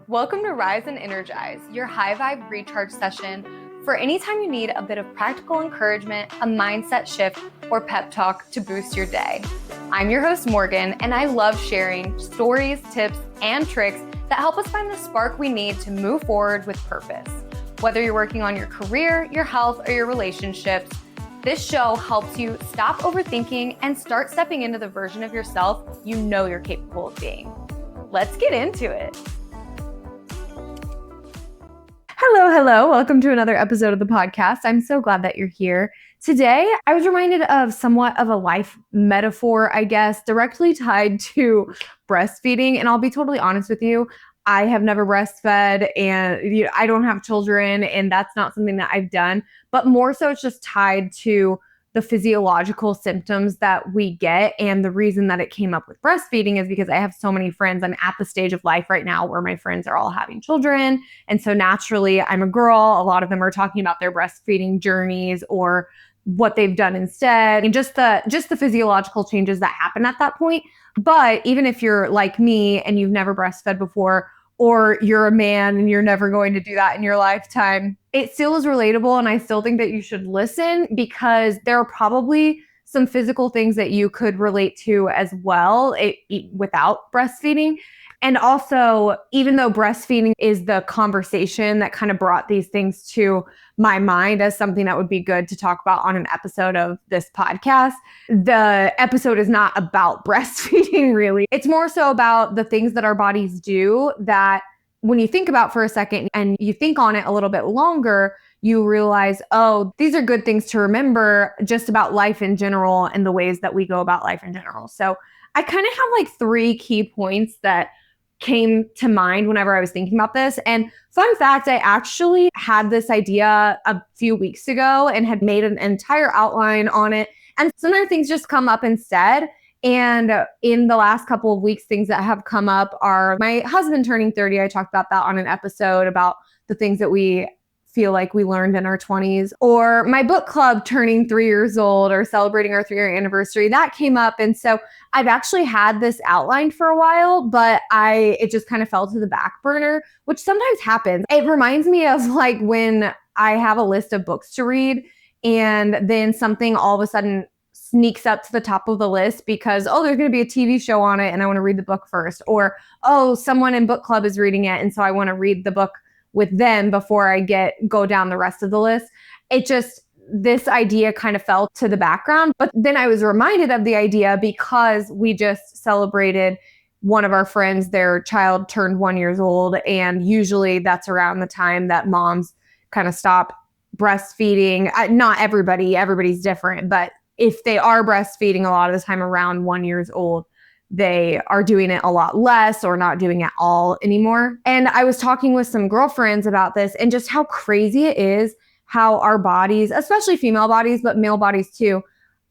Welcome to Rise and Energize, your high vibe recharge session for anytime you need a bit of practical encouragement, a mindset shift, or pep talk to boost your day. I'm your host, Morgan, and I love sharing stories, tips, and tricks that help us find the spark we need to move forward with purpose. Whether you're working on your career, your health, or your relationships, this show helps you stop overthinking and start stepping into the version of yourself you know you're capable of being. Let's get into it. Hello. Welcome to another episode of the podcast. I'm so glad that you're here. Today, I was reminded of somewhat of a life metaphor, I guess, directly tied to breastfeeding. And I'll be totally honest with you, I have never breastfed and I don't have children, and that's not something that I've done. But more so, it's just tied to the physiological symptoms that we get. And the reason that it came up with breastfeeding is because I have so many friends. I'm at the stage of life right now where my friends are all having children. And so naturally, I'm a girl. A lot of them are talking about their breastfeeding journeys or what they've done instead, and just the physiological changes that happen at that point. But even if you're like me and you've never breastfed before, or you're a man and you're never going to do that in your lifetime, it still is relatable. And I still think that you should listen, because there are probably some physical things that you could relate to as well without breastfeeding. And also, even though breastfeeding is the conversation that kind of brought these things to my mind as something that would be good to talk about on an episode of this podcast, the episode is not about breastfeeding, really. It's more so about the things that our bodies do that when you think about for a second and you think on it a little bit longer, you realize, oh, these are good things to remember just about life in general and the ways that we go about life in general. So I kind of have like 3 key points that came to mind whenever I was thinking about this. And fun fact, I actually had this idea a few weeks ago and had made an entire outline on it. And sometimes things just come up instead. And in the last couple of weeks, things that have come up are my husband turning 30. I talked about that on an episode about the things that we feel like we learned in our 20s, or my book club turning 3 years old or celebrating our 3-year anniversary. That came up. And so I've actually had this outlined for a while, but it just kind of fell to the back burner, which sometimes happens. It reminds me of like when I have a list of books to read and then something all of a sudden sneaks up to the top of the list because, there's going to be a TV show on it and I want to read the book first. Or, someone in book club is reading it and so I want to read the book with them before I go down the rest of the list. This idea kind of fell to the background. But then I was reminded of the idea because we just celebrated one of our friends, their child turned 1 year old. And usually that's around the time that moms kind of stop breastfeeding. Not everybody's different, but if they are breastfeeding a lot of the time around 1 year old, they are doing it a lot less or not doing it all anymore. And I was talking with some girlfriends about this and just how crazy it is how our bodies, especially female bodies, but male bodies too,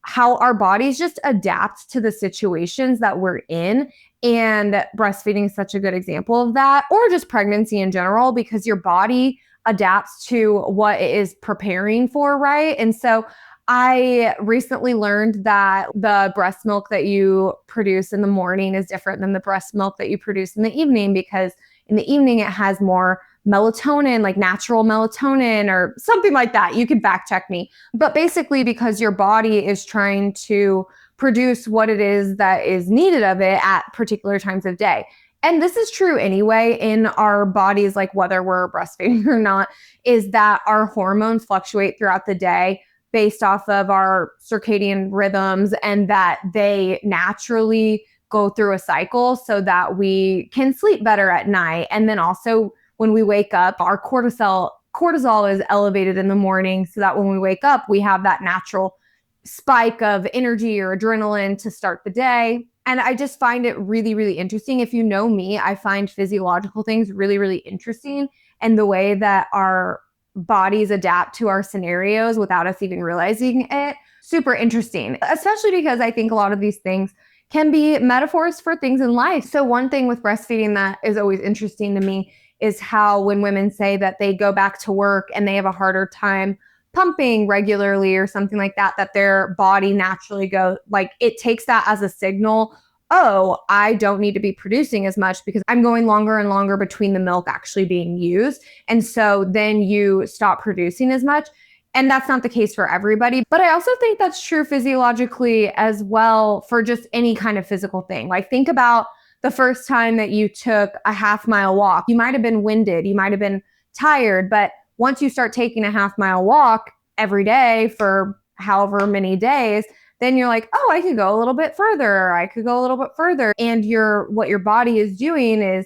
how our bodies just adapt to the situations that we're in. And breastfeeding is such a good example of that, or just pregnancy in general, because your body adapts to what it is preparing for, right? And so I recently learned that the breast milk that you produce in the morning is different than the breast milk that you produce in the evening, because in the evening it has more melatonin, like natural melatonin or something like that. You could fact check me. But basically, because your body is trying to produce what it is that is needed of it at particular times of day. And this is true anyway in our bodies, like whether we're breastfeeding or not, is that our hormones fluctuate throughout the day based off of our circadian rhythms, and that they naturally go through a cycle so that we can sleep better at night. And then also when we wake up, our cortisol is elevated in the morning so that when we wake up, we have that natural spike of energy or adrenaline to start the day. And I just find it really, really interesting. If you know me, I find physiological things really, really interesting, and the way that our bodies adapt to our scenarios without us even realizing it. Super interesting, especially because I think a lot of these things can be metaphors for things in life. So one thing with breastfeeding that is always interesting to me is how when women say that they go back to work and they have a harder time pumping regularly or something like that, that their body naturally goes, like it takes that as a signal, oh, I don't need to be producing as much because I'm going longer and longer between the milk actually being used. And so then you stop producing as much. And that's not the case for everybody. But I also think that's true physiologically as well for just any kind of physical thing. Like think about the first time that you took a half-mile walk. You might have been winded, you might have been tired, but once you start taking a half-mile walk every day for however many days, then you're like, oh, I could go a little bit further. I could go a little bit further. And what your body is doing is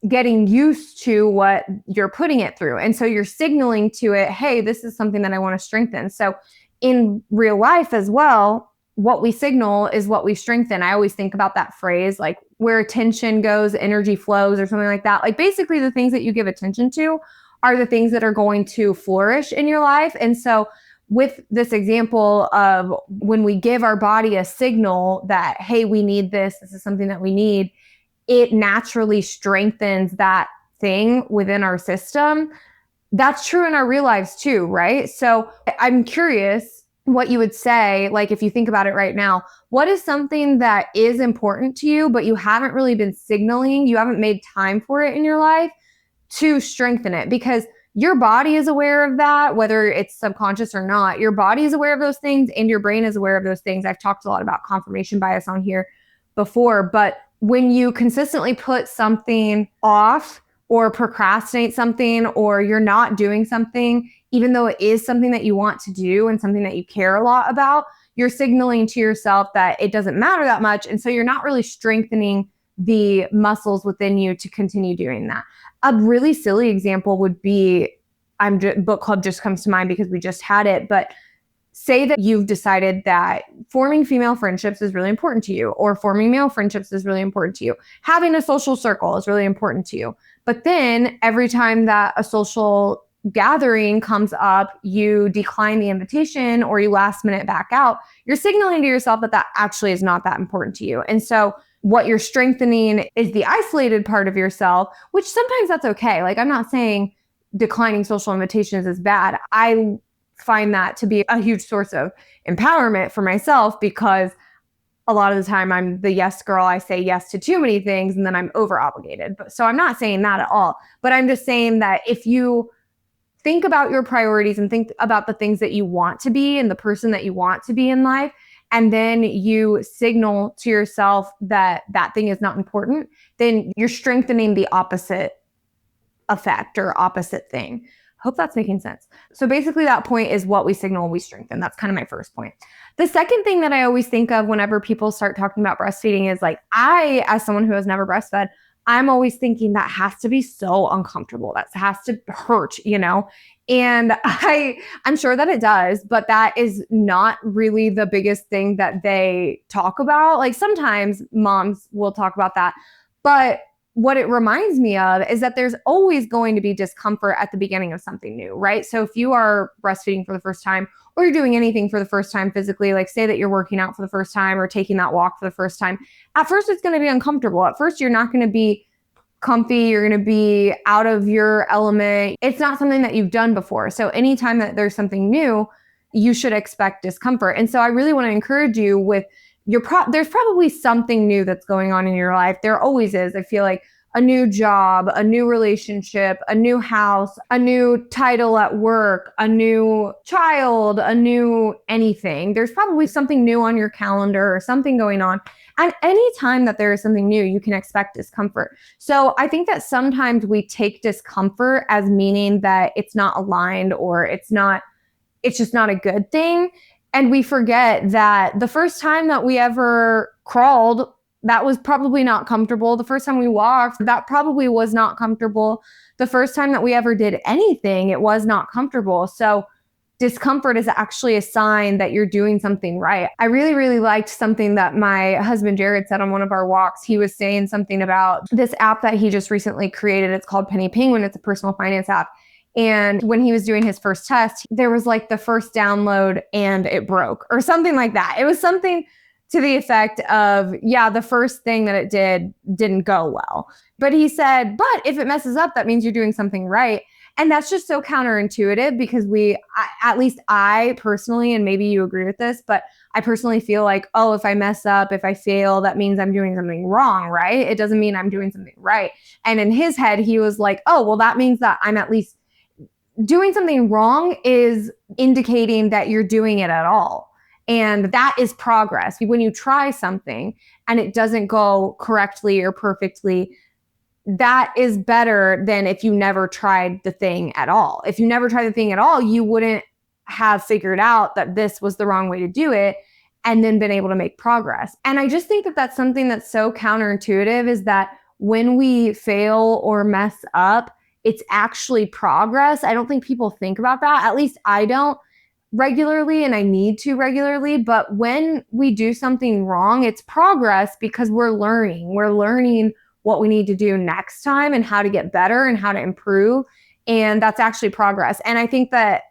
getting used to what you're putting it through. And so you're signaling to it, hey, this is something that I want to strengthen. So in real life as well, what we signal is what we strengthen. I always think about that phrase, like where attention goes, energy flows, or something like that. Like basically the things that you give attention to are the things that are going to flourish in your life. And so with this example of when we give our body a signal that, hey, we need this, this is something that we need, it naturally strengthens that thing within our system. That's true in our real lives too, right? So I'm curious what you would say, like if you think about it right now, what is something that is important to you, but you haven't really been signaling, you haven't made time for it in your life to strengthen it? Because your body is aware of that, whether it's subconscious or not. Your body is aware of those things and your brain is aware of those things. I've talked a lot about confirmation bias on here before, but when you consistently put something off or procrastinate something, or you're not doing something, even though it is something that you want to do and something that you care a lot about, you're signaling to yourself that it doesn't matter that much. And so you're not really strengthening the muscles within you to continue doing that. A really silly example would be, book club just comes to mind because we just had it, but say that you've decided that forming female friendships is really important to you, or forming male friendships is really important to you. Having a social circle is really important to you. But then every time that a social gathering comes up, you decline the invitation or you last minute back out. You're signaling to yourself that that actually is not that important to you. And so what you're strengthening is the isolated part of yourself, which sometimes that's okay. Like I'm not saying declining social invitations is bad. I find that to be a huge source of empowerment for myself because a lot of the time I'm the yes girl. I say yes to too many things and then I'm over obligated. So I'm not saying that at all, but I'm just saying that if you think about your priorities and think about the things that you want to be and the person that you want to be in life, and then you signal to yourself that that thing is not important, then you're strengthening the opposite effect or opposite thing. Hope that's making sense. So basically that point is what we signal and we strengthen. That's kind of my first point. The second thing that I always think of whenever people start talking about breastfeeding is like, I, as someone who has never breastfed, I'm always thinking that has to be so uncomfortable. That has to hurt, you know? And I'm sure that it does, but that is not really the biggest thing that they talk about. Like sometimes moms will talk about that, but what it reminds me of is that there's always going to be discomfort at the beginning of something new, right? So if you are breastfeeding for the first time, or you're doing anything for the first time physically, like say that you're working out for the first time or taking that walk for the first time, at first it's going to be uncomfortable. At first you're not going to be comfy, you're going to be out of your element. It's not something that you've done before. So anytime that there's something new, you should expect discomfort. And so I really want to encourage you with there's probably something new that's going on in your life. There always is. I feel like a new job, a new relationship, a new house, a new title at work, a new child, a new anything. There's probably something new on your calendar or something going on. And any time that there is something new, you can expect discomfort. So I think that sometimes we take discomfort as meaning that it's not aligned or it's just not a good thing. And we forget that the first time that we ever crawled, that was probably not comfortable. The first time we walked, that probably was not comfortable. The first time that we ever did anything, it was not comfortable. So discomfort is actually a sign that you're doing something right. I really, really liked something that my husband Jared said on one of our walks. He was saying something about this app that he just recently created. It's called Penny Penguin. It's a personal finance app. And when he was doing his first test, there was like the first download and it broke or something like that. It was something to the effect of, yeah, the first thing that it didn't go well. But he said, but if it messes up, that means you're doing something right. And that's just so counterintuitive because at least I personally, and maybe you agree with this, but I personally feel like, oh, if I mess up, if I fail, that means I'm doing something wrong, right? It doesn't mean I'm doing something right. And in his head, he was like, oh, well, that means that I'm at least doing something wrong is indicating that you're doing it at all. And that is progress. When you try something and it doesn't go correctly or perfectly, that is better than if you never tried the thing at all. If you never tried the thing at all, you wouldn't have figured out that this was the wrong way to do it and then been able to make progress. And I just think that that's something that's so counterintuitive, is that when we fail or mess up, it's actually progress. I don't think people think about that. At least I don't regularly, and I need to regularly. But when we do something wrong, it's progress because we're learning. We're learning what we need to do next time and how to get better and how to improve. And that's actually progress. And I think that,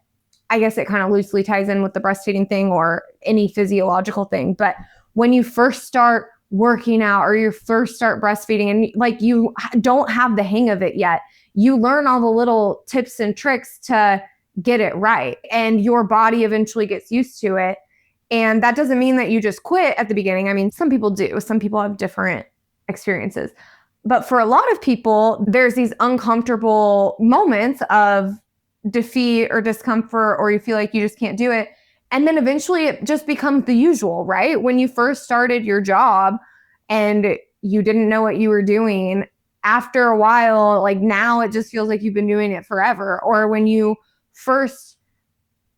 I guess it kind of loosely ties in with the breastfeeding thing or any physiological thing. But when you first start working out or you first start breastfeeding and like you don't have the hang of it yet, you learn all the little tips and tricks to get it right. And your body eventually gets used to it. And that doesn't mean that you just quit at the beginning. I mean, some people do. Some people have different experiences. But for a lot of people, there's these uncomfortable moments of defeat or discomfort, or you feel like you just can't do it. And then eventually it just becomes the usual, right? When you first started your job and you didn't know what you were doing, after a while, like now it just feels like you've been doing it forever. Or when you first,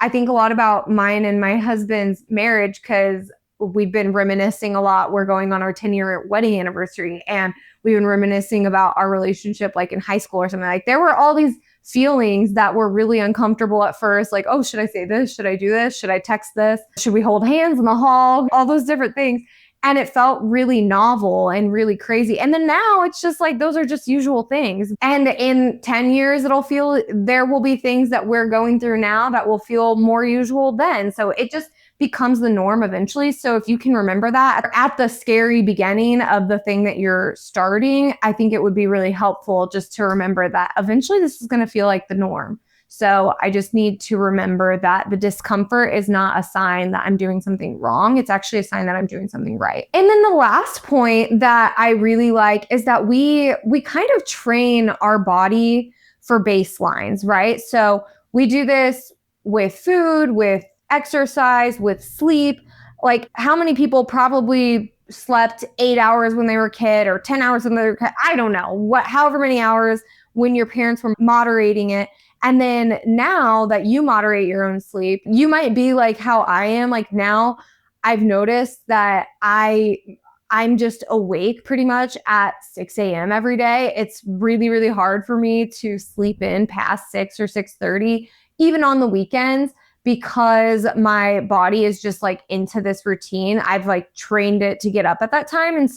I think a lot about mine and my husband's marriage because we've been reminiscing a lot. We're going on our 10-year wedding anniversary, and we've been reminiscing about our relationship like in high school or something. Like there were all these feelings that were really uncomfortable at first. Like, oh, should I say this? Should I do this? Should I text this? Should we hold hands in the hall? All those different things. And it felt really novel and really crazy. And then now it's just like, those are just usual things. And in 10 years, there will be things that we're going through now that will feel more usual then. So it just becomes the norm eventually. So if you can remember that at the scary beginning of the thing that you're starting, I think it would be really helpful just to remember that eventually this is going to feel like the norm. So I just need to remember that the discomfort is not a sign that I'm doing something wrong. It's actually a sign that I'm doing something right. And then the last point that I really like is that we kind of train our body for baselines, right? So we do this with food, with exercise, with sleep. Like how many people probably slept 8 hours when they were a kid or 10 hours when they were a kid? I don't know, however many hours when your parents were moderating it. And then now that you moderate your own sleep, you might be like how I am. Like now I've noticed that I'm just awake pretty much at 6 a.m. every day. It's really, really hard for me to sleep in past 6 or 6:30, even on the weekends, because my body is just like into this routine. I've like trained it to get up at that time. And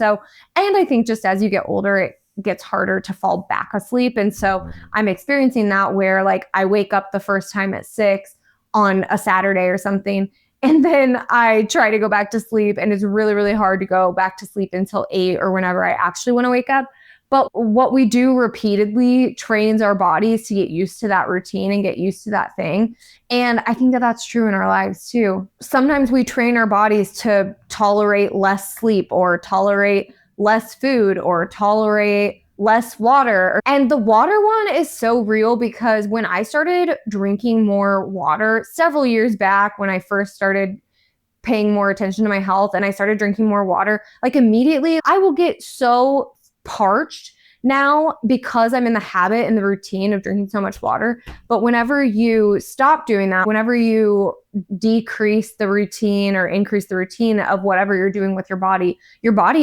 I think just as you get older, it gets harder to fall back asleep. And so I'm experiencing that where like I wake up the first time at 6 on a Saturday or something, and then I try to go back to sleep, and it's really, really hard to go back to sleep until 8 or whenever I actually want to wake up. But what we do repeatedly trains our bodies to get used to that routine and get used to that thing. And I think that that's true in our lives too. Sometimes we train our bodies to tolerate less sleep or tolerate less food or tolerate less water. And the water one is so real because when I started drinking more water several years back, when I first started paying more attention to my health and I started drinking more water, like immediately I will get so parched now because I'm in the habit and the routine of drinking so much water. But whenever you stop doing that, whenever you decrease the routine or increase the routine of whatever you're doing with your body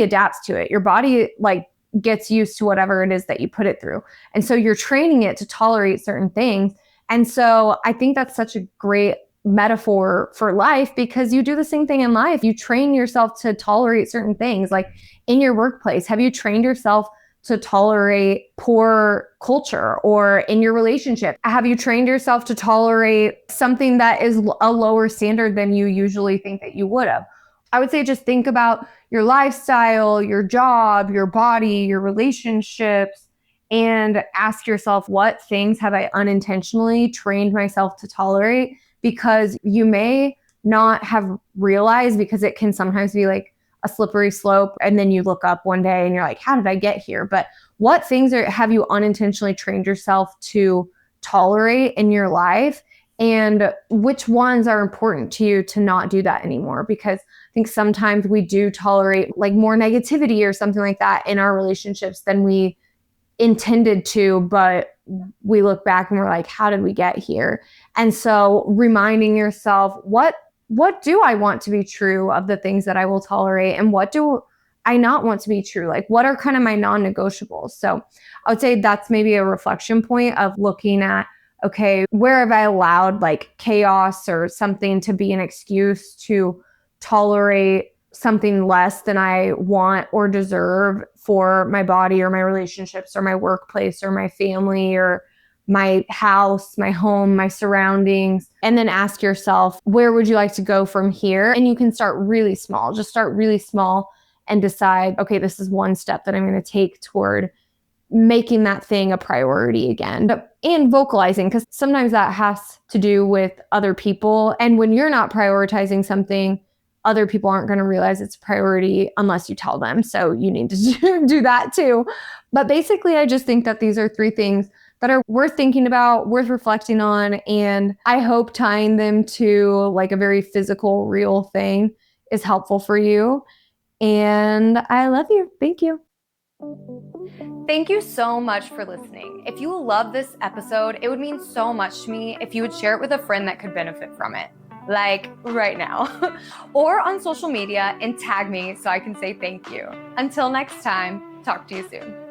adapts to it. Your body like gets used to whatever it is that you put it through. And so you're training it to tolerate certain things. And so I think that's such a great metaphor for life, because you do the same thing in life. You train yourself to tolerate certain things. Like in your workplace, have you trained yourself to tolerate poor culture? Or in your relationship, have you trained yourself to tolerate something that is a lower standard than you usually think that you would have? I would say just think about your lifestyle, your job, your body, your relationships, and ask yourself, what things have I unintentionally trained myself to tolerate? Because you may not have realized, because it can sometimes be like a slippery slope. And then you look up one day and you're like, how did I get here? But what things have you unintentionally trained yourself to tolerate in your life? And which ones are important to you to not do that anymore? Because I think sometimes we do tolerate like more negativity or something like that in our relationships than we intended to, but we look back and we're like, how did we get here? And so reminding yourself, what do I want to be true of the things that I will tolerate, and what do I not want to be true? Like, what are kind of my non-negotiables? So I would say that's maybe a reflection point of looking at, okay, where have I allowed like chaos or something to be an excuse to tolerate something less than I want or deserve for my body or my relationships or my workplace or my family or my house, my home, my surroundings. And then ask yourself, where would you like to go from here? And you can start really small. Just start really small and decide, okay, this is one step that I'm going to take toward making that thing a priority again. And vocalizing, because sometimes that has to do with other people. And when you're not prioritizing something, other people aren't going to realize it's a priority unless you tell them. So you need to do that too. But basically, I just think that these are 3 things that are worth thinking about, worth reflecting on. And I hope tying them to like a very physical, real thing is helpful for you. And I love you. Thank you. Thank you so much for listening. If you love this episode, it would mean so much to me if you would share it with a friend that could benefit from it, like right now, or on social media and tag me so I can say thank you. Until next time, talk to you soon.